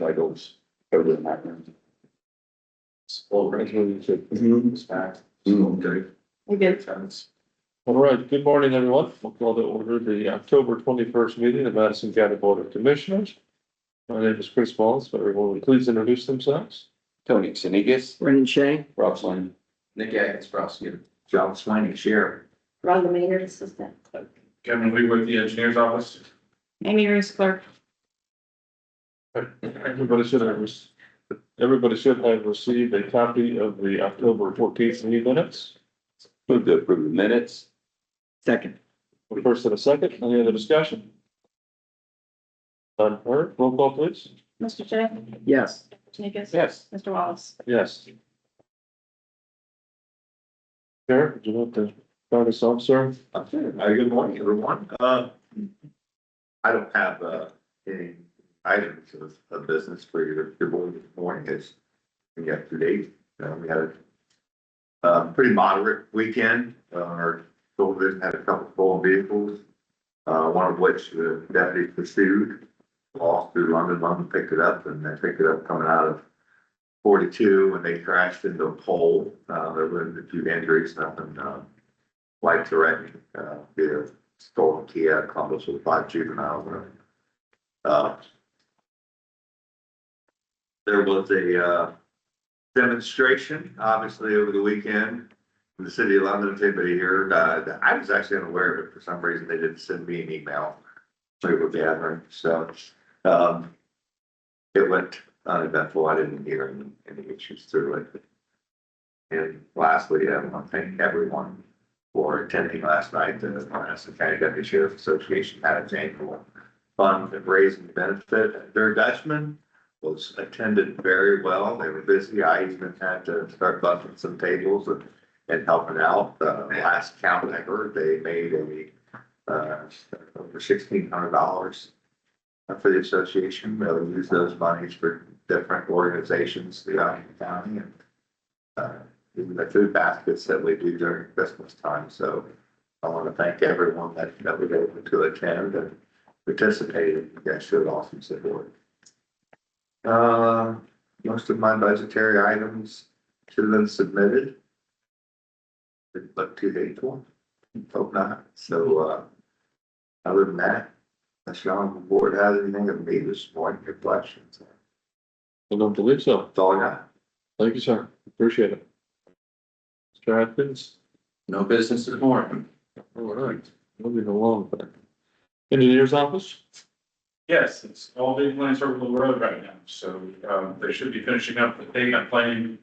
titles over in that room. Well, resolution. It's back. Okay. We good. All right, good morning, everyone. We'll call to order the October 21st meeting of Madison County Board of Commissioners. My name is Chris Wallace, but everyone would please introduce themselves. Tony Sinigas, Brendan Shea. Rob Slang. Nick Atkins, prosecutor. John Swaney, sheriff. Rhonda Maynard, assistant. Kevin Lee with the engineer's office. Amy Reese, clerk. Everybody should have received a copy of the October 14th meeting minutes. Move to approve the minutes. Second. First and a second, any other discussion? None heard, roll call please. Mr. Shea? Yes. Sneakus? Yes. Mr. Wallace? Yes. Sheriff, would you like to start us off, sir? Good morning, everyone. I don't have, any items of business for your board this morning. It's, we got 2 days. We had a pretty moderate weekend. Our school division had a couple of stolen vehicles, one of which the deputy pursued, lost through London. London picked it up, and they picked it up coming out of 42 when they crashed into a pole. There were a few injuries, nothing life threatening. Via stolen Kia, Columbus with 5 juveniles. There was a demonstration, obviously, over the weekend in the city of London. If anybody here, I was actually unaware of it for some reason. They didn't send me an email. We were gathering, so it went uneventful. I didn't hear any issues through it. And lastly, I want to thank everyone for attending last night. The Madison County Deputy Sheriff Association had its annual fund and raising benefit. Their Dutchman was attended very well. They were busy. I even had to start busting some tables and helping out. Last count I heard, they made over $1,600 for the association. They'll use those monies for different organizations throughout the county, and even the food baskets that we do during Christmas time. So I want to thank everyone that was able to attend and participate. You guys showed awesome support. Most of my budgetary items should have been submitted, but 2 days one. Hope not. So other than that, unless y'all on the board has anything of me this morning, your questions. I don't believe so. That's all I got. Thank you, sir. Appreciate it. Mr. Atkins? No business this morning. All right, moving along. Engineer's office? Yes, it's all big plans over the road right now, so they should be finishing up the pavement planning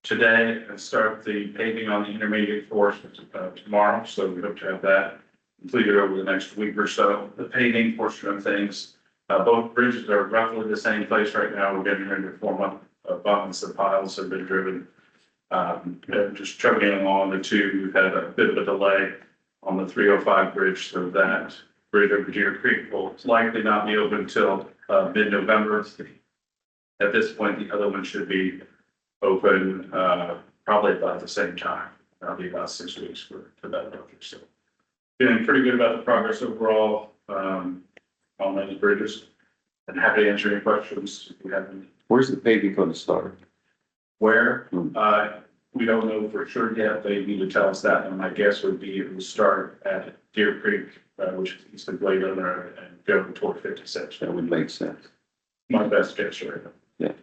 today and start the paving on the intermediate portion tomorrow. So we hope to have that completed over the next week or so. The paving portion of things, both bridges are roughly the same place right now. We're getting ready to form up abutments. The piles have been driven. Just chugging along the two. We've had a bit of a delay on the 305 bridge, so that bridge over Deer Creek will likely not be open until mid-November. At this point, the other one should be open probably about the same time. That'll be about 6 weeks for that project. So feeling pretty good about the progress overall on those bridges, and happy to answer any questions if you have any. Where's the paving going to start? Where, we don't know for sure yet. They need to tell us that, and my guess would be it will start at Deer Creek, which is east of Blade Runner, and go toward 56. That would make sense. My best guess right now.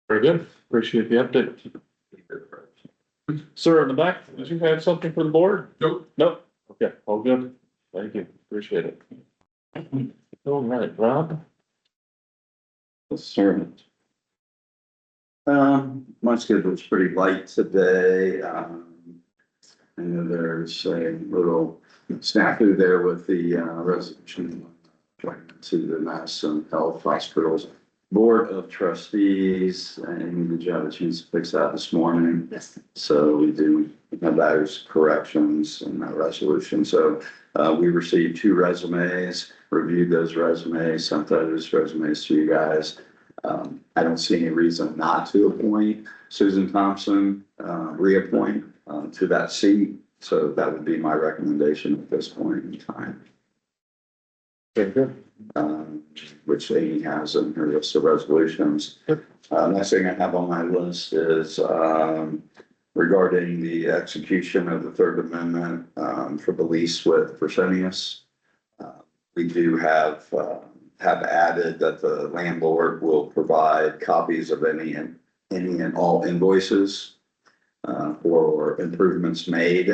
Very good. Appreciate the update. Sir, in the back, did you have something for the board? Nope. Nope. Okay, all good. Thank you. Appreciate it. All right, Rob. Servant. My schedule's pretty light today. I know there's a little snafu there with the resolution appointment to the Madison Health Hospitals Board of Trustees. And did you have a chance to fix that this morning? Yes. So we do have those corrections in that resolution. So we received 2 resumes, reviewed those resumes, sent those resumes to you guys. I don't see any reason not to appoint Susan Thompson, reappoint to that seat. So that would be my recommendation at this point in time. Very good. which Amy has in her list of resolutions. Next thing I have on my list is, regarding the execution of the Third Amendment, for the lease with Fresenius. We do have added that the landlord will provide copies of any and all invoices, for improvements made,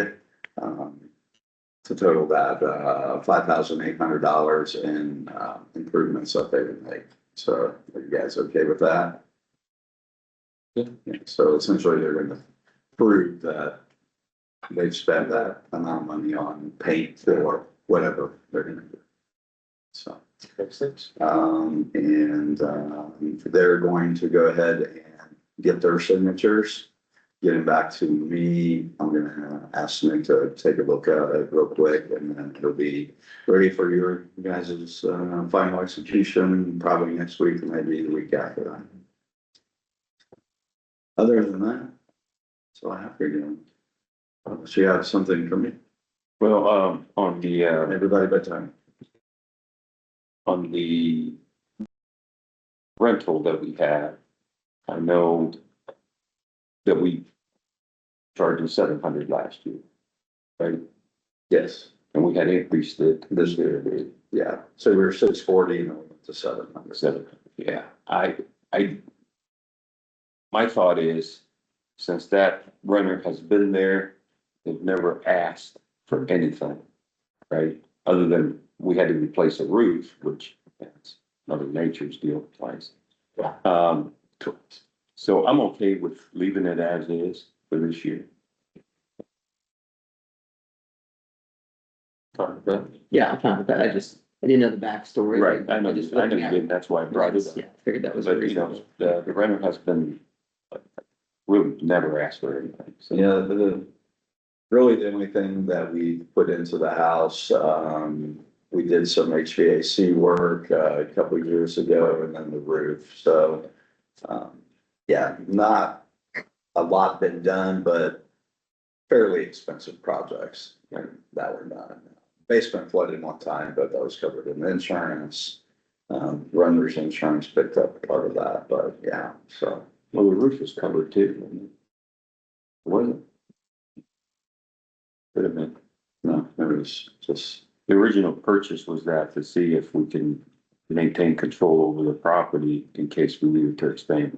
to total that, $5,800 in, improvements that they would make. So are you guys okay with that? Yeah. So essentially they're gonna prove that they've spent that amount of money on paint or whatever they're gonna do. So, Makes sense. they're going to go ahead and get their signatures. Getting back to me, I'm gonna ask Nick to take a look at it real quick, and then it'll be ready for your guys' final execution, probably next week, or maybe the week after that. Other than that, that's all I have for you. So you have something for me, Well, on the, everybody bedtime. on the rental that we have, I know that we charged 700 last year, right? Yes, And we had increased it this year, yeah, so we were 640 and we went to 700. 700. Yeah, my thought is, since that runner has been there, they've never asked for anything, right? Other than we had to replace a roof, which that's Mother Nature's deal twice. So I'm okay with leaving it as is for this year. Fine with that. Yeah, I'm fine with that. I didn't know the backstory. Right, I know, just I know looking you at didn't, that's why I brought it Yeah, up. figured that was But, you know, reasonable. the renter has been really never asked for anything, so. Yeah, really the only thing that we put into the house, we did some HVAC work, a couple of years ago, and then the roof, so. Yeah, not a lot been done, but fairly expensive projects that were done. Basement flooded one time, but that was covered in insurance. Runner's insurance picked up part of that, but yeah, so. Well, the roof was covered too, wasn't it? Wasn't it? Could have been. No, it was just, The original purchase was that to see if we can maintain control over the property in case we needed to expand.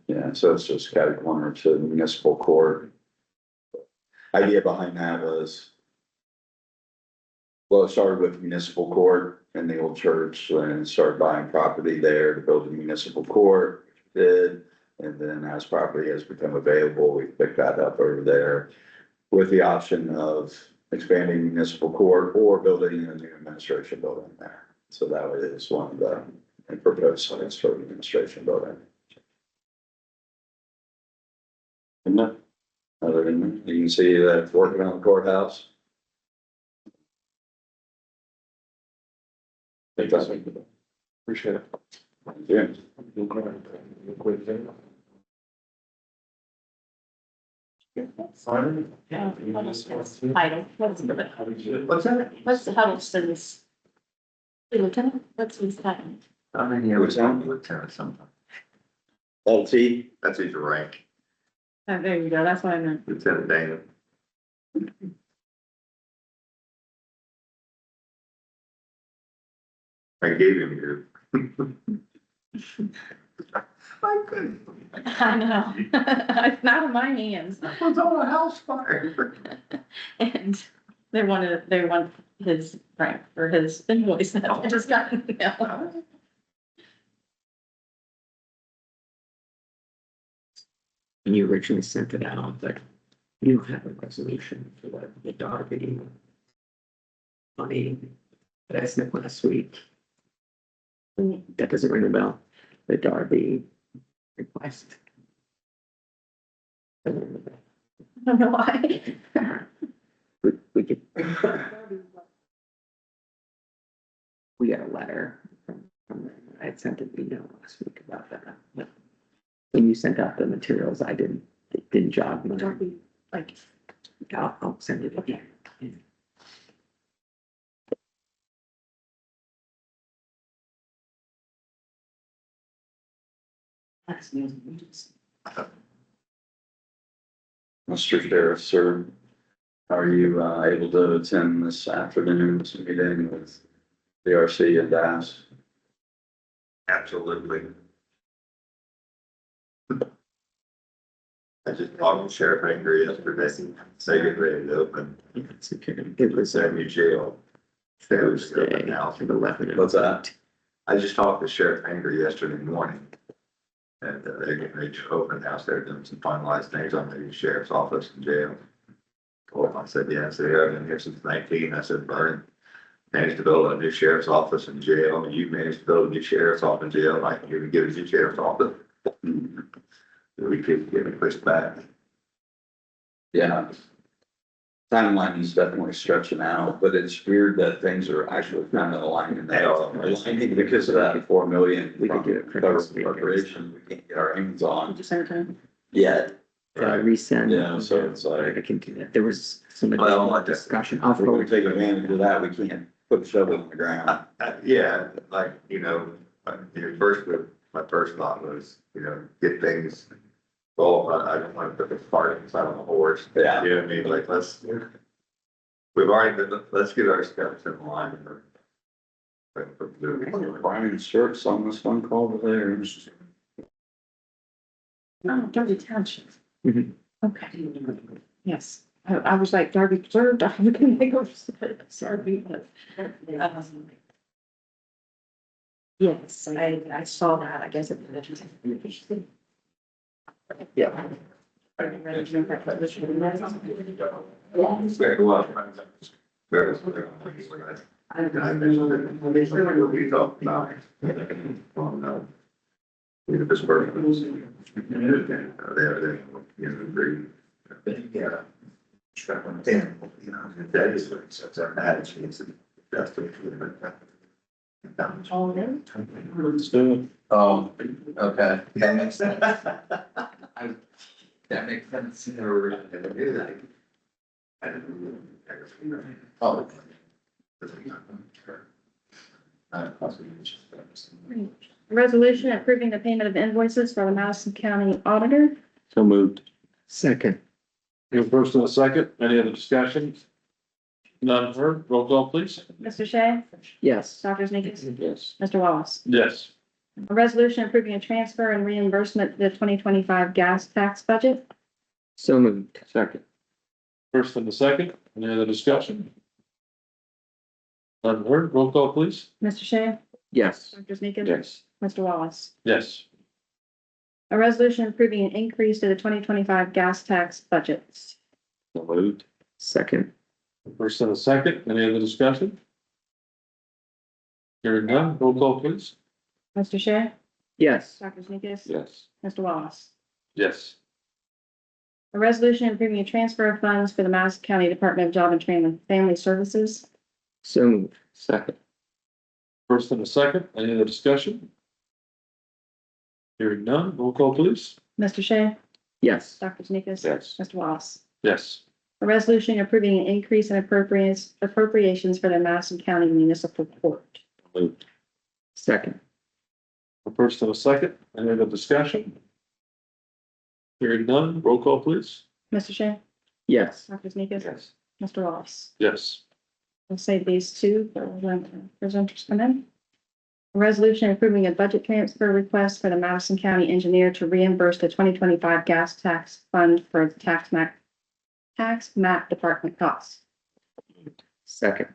yeah, so it's just got a corner to municipal court. Idea behind that was, well, it started with municipal court in the old church and started buying property there to build a municipal court, which we did. And then as property has become available, we picked that up over there with the option of expanding municipal court or building a new administration building there. So that is one of the proposed sites for the administration building. And that, Other than that, you can see that it's working on the courthouse. Thank you. Appreciate it. Yeah. Fine. Title, what's the, What's that? what's the Huddleston's? Lieutenant, what's his title? I mean, yeah, What's that? lieutenant something. LT, That's his rank, Oh, there you go, that's what I meant. Lieutenant Dana. I gave him your. I couldn't. I know, it's not in my hands, That was on a house fire. and they want his rank or his invoice that I just got, no. When you originally sent it out, but you don't have a resolution for the Darby money that I sent last week. That doesn't ring a bell, the Darby request. I don't know why. We could. We got a letter from, I had sent an email last week about that. But when you sent out the materials, it didn't jog me. Darby, like, I'll send it again. Mr. Sheriff, sir, are you able to attend this afternoon's meeting with the RC and DAS? Absolutely. I just talked to Sheriff Angry yesterday, they get ready to open It's okay. It was the new jail. Thursday Now, at 11. What's that? I just talked to Sheriff Angry yesterday morning. And they're getting ready to open house, they're doing some finalized things on the sheriff's office and jail. Well, I said, yeah, so I've been here since 19. I said, Vernon managed to build a new sheriff's office and jail, and you managed to build a new sheriff's office and jail, and I can even get a new sheriff's office. We keep getting pushed back. Yeah. Timeline is definitely stretching out, but it's weird that things are actually kind of aligning now. Aligning because of that 4 million. We could do it for Cover this week. appropriation, we can't get our hands on Just send it to him. yet. Resend. Yeah, so it's like, I can do that. There was some Well, additional like that. discussion. if we're gonna take advantage of that, we can't put a shovel in the ground. Yeah, like, my first thought was, get things. Well, I don't want to put the cart inside on the horse. Yeah. You know what I mean? Like, let's get our steps in line. Brian Shirts on this one call there. Oh, Darby Township. Mhm. Okay. Yes, I was like Darby Preserve, Darby can make over, sorry, but. Yes, I saw that, I guess. Yeah. Very well. Very well. I mentioned it. We talked about on, this person. They're, very. Yeah. That is, it's our attitude. That's the. Let's do it. Oh, okay. That makes sense. That makes sense. Oh. Resolution approving the payment of invoices for the Madison County Auditor. So moved. Second. Your first and a second, any other discussion? None heard, roll call please. Mr. Shea? Yes. Dr. Sneakers? Yes. Mr. Wallace? Yes. A resolution approving a transfer and reimbursement to the 2025 gas tax budget. So moved. Second. First and a second, any other discussion? None heard, roll call please. Mr. Shea? Yes. Dr. Sneakers? Yes. Mr. Wallace? Yes. A resolution approving an increase to the 2025 gas tax budgets. So moved. Second. First and a second, any other discussion? Hearing none, roll call please. Mr. Shea? Yes. Dr. Sneakers? Yes. Mr. Wallace? Yes. A resolution approving a transfer of funds for the Madison County Department of Job and Family Services. So moved. Second. First and a second, any other discussion? Hearing none, roll call please. Mr. Shea? Yes. Dr. Sneakers? Yes. Mr. Wallace? Yes. A resolution approving an increase in appropriations for the Madison County Municipal Court. Moved. Second. First and a second, any other discussion? Hearing none, roll call please. Mr. Shea? Yes. Dr. Sneakers? Yes. Mr. Wallace? Yes. I'll say these two for when presenters come in. A resolution approving a budget transfer request for the Madison County Engineer to reimburse the 2025 gas tax fund for tax map department costs. Second.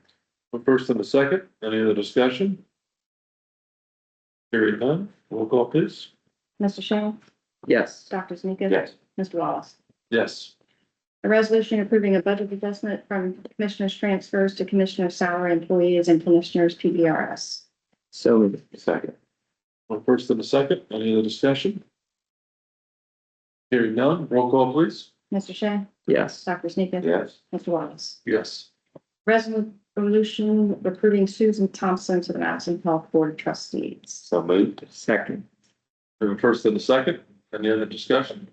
First and a second, any other discussion? Hearing none, roll call please. Mr. Shea? Yes. Dr. Sneakers? Yes. Mr. Wallace? Yes. A resolution approving a budget adjustment from commissioners' transfers to commissioners' salary employees and commissioners' PBRS. So moved. Second. First and a second, any other discussion? Hearing none, roll call please. Mr. Shea? Yes. Dr. Sneakers? Yes. Mr. Wallace? Yes. Resolution approving Susan Thompson to the Madison Health Board of Trustees. So moved. Second. First and a second, any other discussion?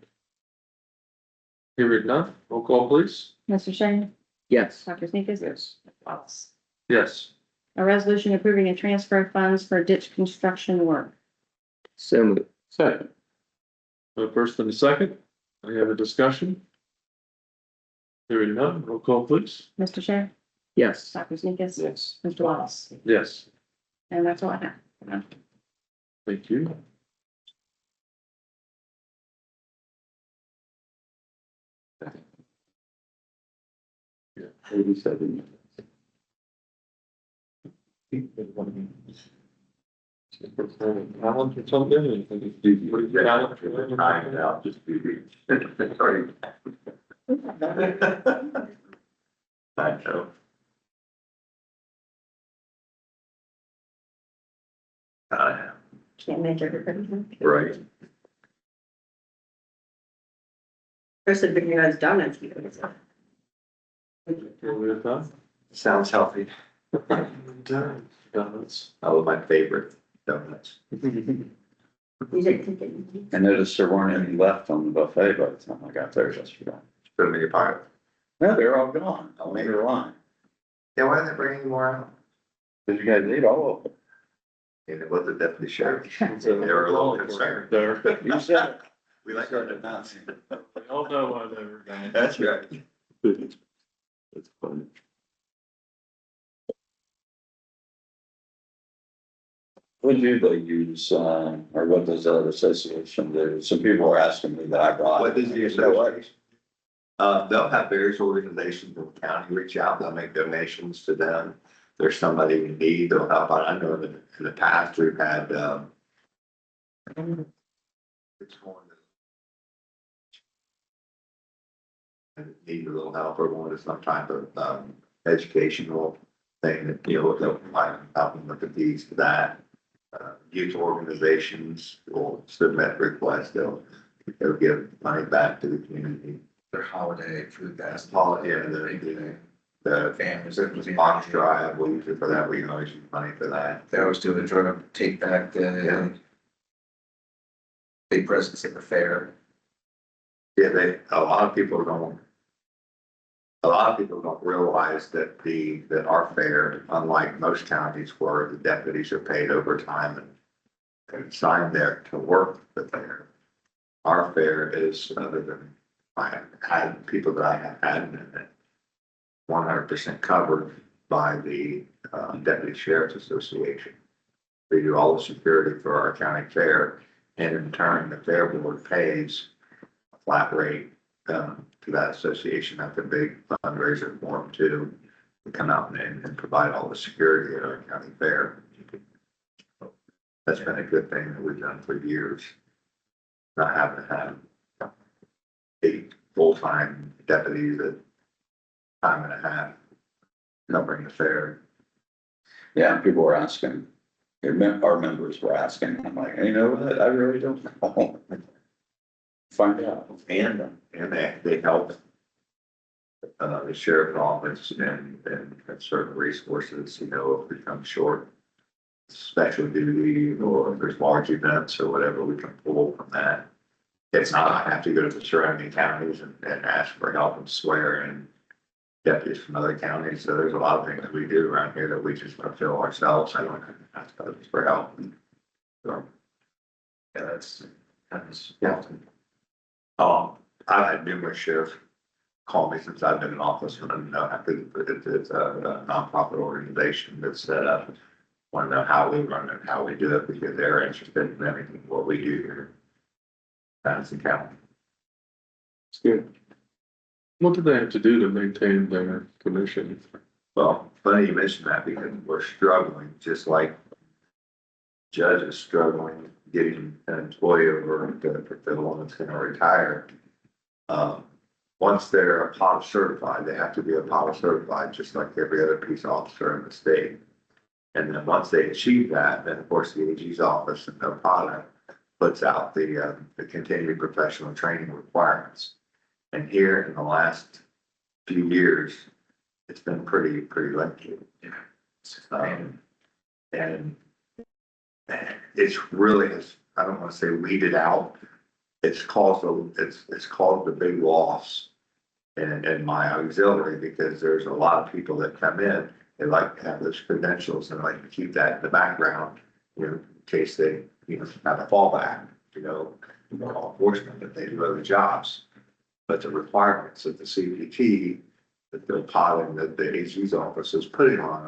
Hearing none, roll call please. Mr. Shea? Yes. Dr. Sneakers? Yes. Mr. Wallace? Yes. A resolution approving a transfer of funds for ditch construction work. So moved. Second. First and a second, any other discussion? Hearing none, roll call please. Mr. Shea, Yes. Dr. Sneakus, Yes. Mr. Wallace, Yes, and that's all I have. thank you. Yeah, 87. Talent or something? Time out, just be. Sorry. I know. Can't make everybody happy. Right. Chris had been guys donuts. Sounds healthy. Donuts. Oh, my favorite donuts. You didn't take it. I noticed there weren't any left on the buffet by the time I got there yesterday. Put them in your pocket. No, they're all gone. Oh, Maybe they're lying. Yeah, why didn't they bring any more out? Did you guys eat all of them? And it was the deputy sheriff. They were a little concerned. There. You said it. We like our donuts. We all know why they were gone. That's right. That's funny. What do they use, or what does that association do? Some people are asking me that I brought. What is the You know what? association? They'll have various organizations in the county reach out, they'll make donations to them. There's somebody in need, they'll help out. I know in the past, we've had, it's going to need a little help or wanted some type of, educational thing that, you know, they'll provide help them with the fees for that. Youth organizations will submit requests, they'll give money back to the community. Their holiday food basket. Holiday, the Families. box drive, we use it for that, we can always use money for that. They always do the drug take back the big presents at the fair. Yeah, a lot of people don't realize that that our fair, unlike most counties where the deputies are paid overtime and signed there to work the fair. Our fair is, other than I have had people that I have had in it, 100% covered by the Deputy Sheriff's Association. They do all the security for our county fair, and in turn, the fair board pays a flat rate to that association. That's a big fundraiser for them too, to come out and provide all the security at our county fair. That's been a good thing that we've done for years. Not having to have 8 full-time deputies at time and a half covering the fair. Yeah, people were asking, our members were asking, I'm like, you know what, I really don't know. Find out. And they help the sheriff's office and certain resources, you know, if we come short. Special duty, or if there's large events or whatever, we can pull from that. It's not, I have to go to the surrounding counties and ask for help and swear in deputies from other counties. So there's a lot of things that we do around here that we just fulfill ourselves. I don't ask others for help. So, yeah, that's yeah. I've had numerous sheriffs call me since I've been in office, and I know it's a nonprofit organization that's set up. Want to know how we run it, how we do it, because they're interested in everything, what we do here. Madison County. It's good. What do they have to do to maintain their commission? Well, funny you mentioned that, because we're struggling, just like judges struggling getting an employee over to fulfill one that's gonna retire. Once they're APOTA certified, they have to be APOTA certified, just like every other peace officer in the state. And then once they achieve that, then of course the AG's office and APOTA puts out the continuing professional training requirements. And here in the last few years, it's been pretty lengthy. And it's really, I don't want to say weeded out. It's caused a big loss in my auxiliary, because there's a lot of people that come in, they like to have those credentials and like to keep that in the background, you know, in case they, you know, have a fallback, you know. law enforcement, that they do other jobs. But the requirements of the CPT that they're piling, that the AG's office is putting on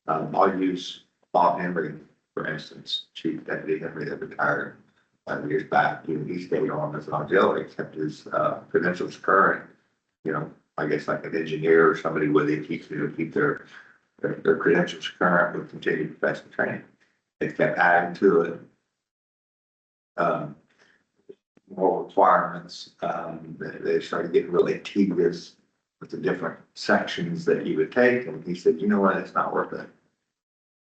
them. I'll use Bob Henry, for instance, Chief Deputy Henry that retired 5 years back. He stayed on as an auxiliary, kept his credentials current. You know, I guess like an engineer or somebody with it, keep their credentials current with continued professional training. They kept adding to it. More requirements, they started getting really tedious with the different sections that you would take, and he said, you know what, it's not worth it.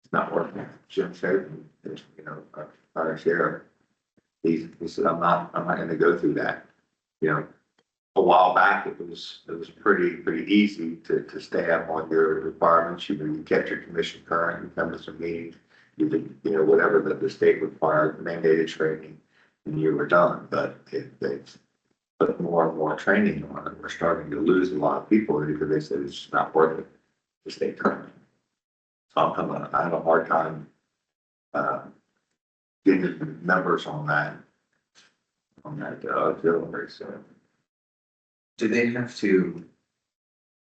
It's not worth it. Jim Sheridan, you know, our sheriff, he said, I'm not gonna go through that. You know, a while back, it was pretty easy to stay up on your requirements. You kept your commission current, you come to some meetings, you did, you know, whatever the state required, mandated training, and you were done. But if they've put more and more training on it, we're starting to lose a lot of people because they said it's just not worth it to stay current. So I have a hard time getting numbers on that auxiliary. So Do they have to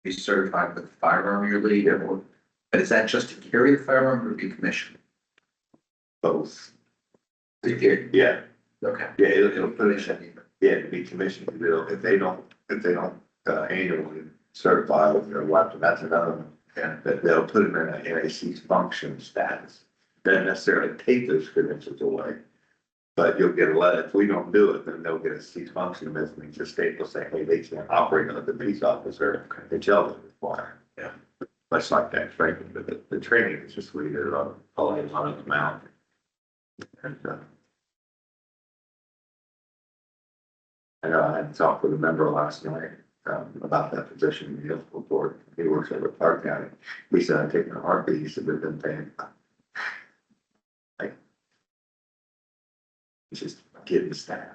be certified with the firearm you're leading, or, but is that just to carry the firearm or be commissioned? both. Yeah. Yeah, Okay. yeah, it'll put it, yeah, to be commissioned, if they don't annually certify with their weapon, that's another one. Yeah. That they'll put them in a cease function status. Doesn't necessarily take those credentials away. But you'll get a letter, if we don't do it, then they'll get a cease function, that means the state will say, hey, they can't operate under the peace officer, they tell them require. Yeah. Much like that training, but the training is just really good on, a lot of them out. And, I know I had talked with a member last night, about that position in the municipal board. He works over at Clark County. He said, I'm taking a heartbeat. He said, they've been paying. Like, it's just getting staff.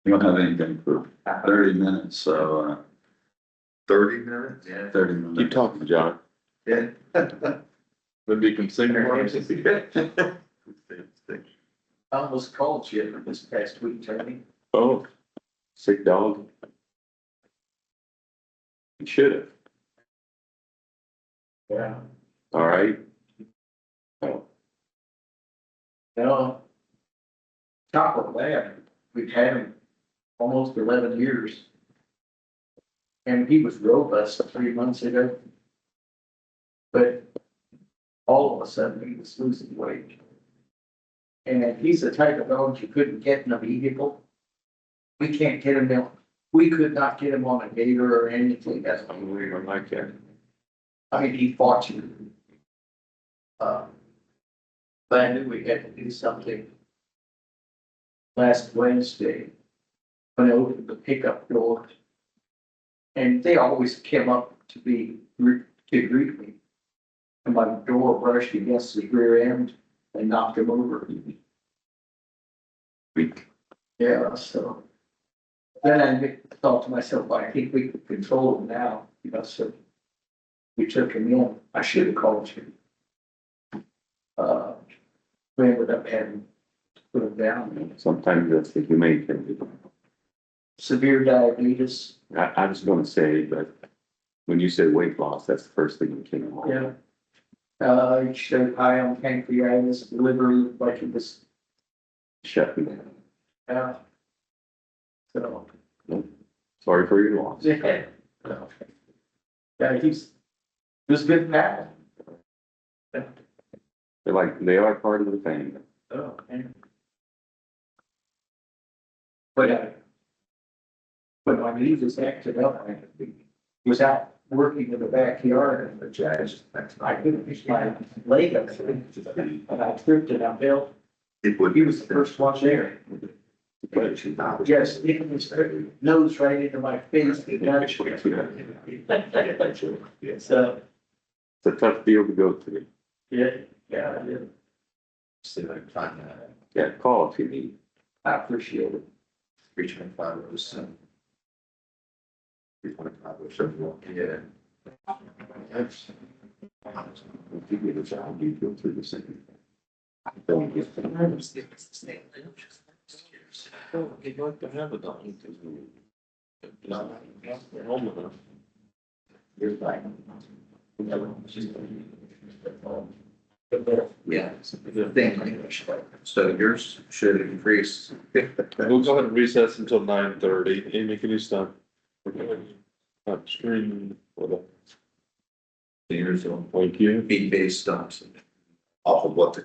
You don't have anything for 30 minutes, so, 30 minutes? Yeah. 30 minutes. Keep talking, John. Yeah. Maybe you can sing for us. I almost called you this past week, Tony. Oh, sick dog. You should have. Yeah. All right. Oh, No. Top of that, we've had him almost 11 years. And he was robust 3 months ago. But all of a sudden, he was losing weight. And he's the type of dog you couldn't get in a vehicle. We can't get him down. We could not get him on a gator or anything. That's, I'm weird like that. I mean, he fought you. But I knew we had to do something. Last Wednesday, when I opened the pickup door. And they always came up to greet me. And my door brushed against the rear end and knocked him over. Weak. Yeah, so. Then I thought to myself, I think we can control him now, you know, so. We took him in. I should have called you. We ended up having to put him down. Sometimes that's the humane thing to do. Severe diabetes. I was gonna say, but when you said weight loss, that's the first thing that came to mind. Yeah. He showed high on pancreatitis, the liver looked like it was, Shut me down. So. Sorry for your loss. Yeah. Yeah, he was good pal. They're like, they are part of the family. Oh, man. But my knee just acted up, I was out working in the backyard and the judge, I couldn't reach my leg up, and I tripped and I fell. He was the first one there. Yes, it was nose right into my face. So, It's a tough deal to go through. yeah, yeah, See if I can find that. Yeah, call if you need. I appreciate it. 325 was, 325 was something, yeah. If you get a job, you go through the same. Don't get. Well, They'd like to have it done. Not, they're home enough. You're right. Yeah. So yours should increase. We'll go ahead and recess until 9:30. Amy, can you stop? Screen for the, Yours will thank you. be based on off of what the